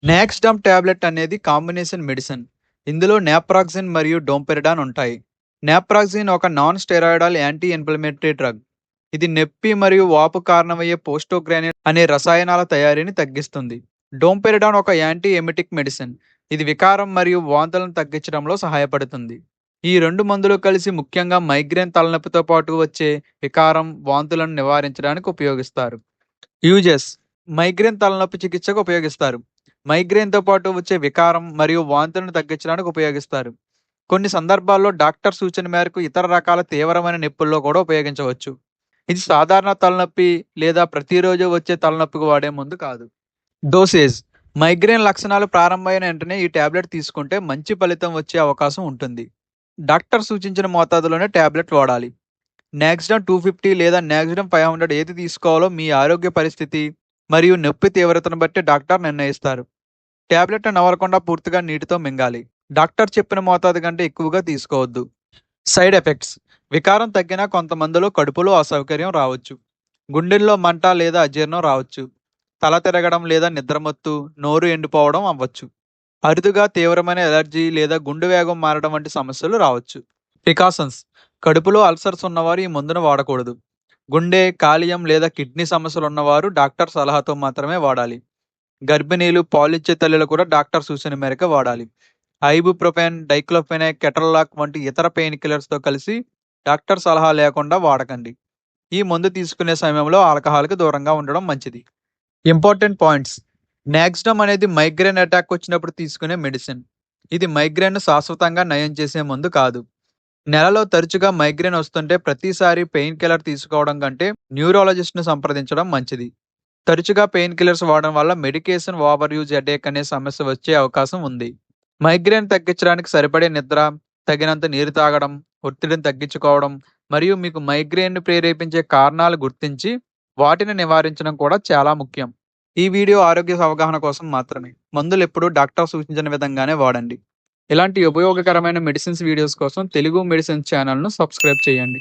నాక్స్డమ్ tablet అనేది combination medicine. ఇందులో నాప్రాక్సిన్ మరియు డోంపెరిడాన్ ఉంటాయి. నాప్రాక్సిన్ ఒక non steroidal anti inflammatory drug. ఇది నొప్పి మరియు వాపు కారణమయ్యే పోస్టోగ్రానిన్ అనే రసాయనాల తయారీని తగ్గిస్తుంది. డోంపెరిడాన్ ఒక యాంటీ ఎమిటిక్ మెడిసిన్. ఇది వికారం మరియు వాంతులను తగ్గించడంలో సహాయపడుతుంది. ఈ రెండు మందులు కలిసి ముఖ్యంగా మైగ్రేన్ తలనొప్పితో పాటు వచ్చే వికారం, వాంతులను నివారించడానికి ఉపయోగిస్తారు. యూజెస్: మైగ్రేన్ తలనొప్పి చికిత్సకు ఉపయోగిస్తారు. మైగ్రేన్తో పాటు వచ్చే వికారం మరియు వాంతులను తగ్గించడానికి ఉపయోగిస్తారు. కొన్ని సందర్భాల్లో డాక్టర్ సూచన మేరకు ఇతర రకాల తీవ్రమైన నొప్పుల్లో కూడా ఉపయోగించవచ్చు. ఇది సాధారణ తలనొప్పి లేదా ప్రతిరోజు వచ్చే తలనొప్పికి వాడే మందు కాదు. డోసేజ్: మైగ్రేన్ లక్షణాలు ప్రారంభమైన వెంటనే ఈ టాబ్లెట్ తీసుకుంటే మంచి ఫలితం వచ్చే అవకాశం ఉంటుంది. డాక్టర్ సూచించిన మోతాదులోనే టాబ్లెట్ వాడాలి. నాక్స్డమ్ 250 లేదా నాక్స్డమ్ 500 ఏది తీసుకోవాలో మీ ఆరోగ్య పరిస్థితి మరియు నొప్పి తీవ్రతను బట్టి డాక్టర్ నిర్ణయిస్తారు. టాబ్లెట్ను నవలకుండా పూర్తిగా నీటితో మింగాలి. డాక్టర్ చెప్పిన మోతాదు కంటే ఎక్కువగా తీసుకోవద్దు. సైడ్ ఎఫెక్ట్స్: వికారం తగ్గినా కొంతమందిలో కడుపులో అసౌకర్యం రావచ్చు. గుండెల్లో మంట లేదా అజీర్ణం రావచ్చు. తల తిరగడం లేదా నిద్రమత్తు, నోరు ఎండిపోవడం అవ్వచ్చు. అరుదుగా తీవ్రమైన ఎలర్జీ లేదా గుండె వేగం మారడం వంటి సమస్యలు రావచ్చు. ప్రికాషన్స్: కడుపులో అల్సర్స్ ఉన్నవారు ఈ మందును వాడకూడదు. గుండె, కాలియం లేదా కిడ్నీ సమస్యలు ఉన్నవారు డాక్టర్ సలహాతో మాత్రమే వాడాలి. గర్భిణీలు, పాలిచ్చే తల్లులు కూడా డాక్టర్ సూచన మేరకు వాడాలి. ఐబుప్రొఫెన్, డైక్లోఫెనాక్, కెటరలాక్ వంటి ఇతర పెయిన్ కిల్లర్స్తో కలిసి డాక్టర్ సలహా లేకుండా వాడకండి. ఈ మందు తీసుకునే సమయంలో ఆల్కహాల్కి దూరంగా ఉండడం మంచిది. ఇంపార్టెంట్ పాయింట్స్: నాక్స్డమ్ అనేది మైగ్రేన్ అటాక్ వచ్చినప్పుడు తీసుకునే మెడిసిన్. ఇది మైగ్రేన్ను శాశ్వతంగా నయం చేసే మందు కాదు. నెలలో తరచుగా మైగ్రేన్ వస్తుంటే ప్రతిసారి పెయిన్ కిల్లర్ తీసుకోవడం కంటే న్యూరాలజిస్ట్ను సంప్రదించడం మంచిది. తరచుగా పెయిన్ కిల్లర్స్ వాడడం వల్ల మెడికేషన్ ఓవర్ యూజ్ హెడేక్ అనే సమస్య వచ్చే అవకాశం ఉంది. మైగ్రేన్ తగ్గించడానికి సరిపడే నిద్ర, తగినంత నీరు తాగడం, ఒత్తిడిని తగ్గించుకోవడం మరియు మీకు మైగ్రేన్ను ప్రేరేపించే కారణాలు గుర్తించి వాటిని నివారించడం కూడా చాలా ముఖ్యం. ఈ వీడియో ఆరోగ్య అవగాహన కోసం మాత్రమే. మందులు ఎప్పుడూ డాక్టర్ సూచించిన విధంగానే వాడండి. ఇలాంటి ఉపయోగకరమైన మెడిసిన్స్ వీడియోస్ కోసం తెలుగు మెడిసిన్స్ ఛానల్ను సబ్స్క్రైబ్ చేయండి.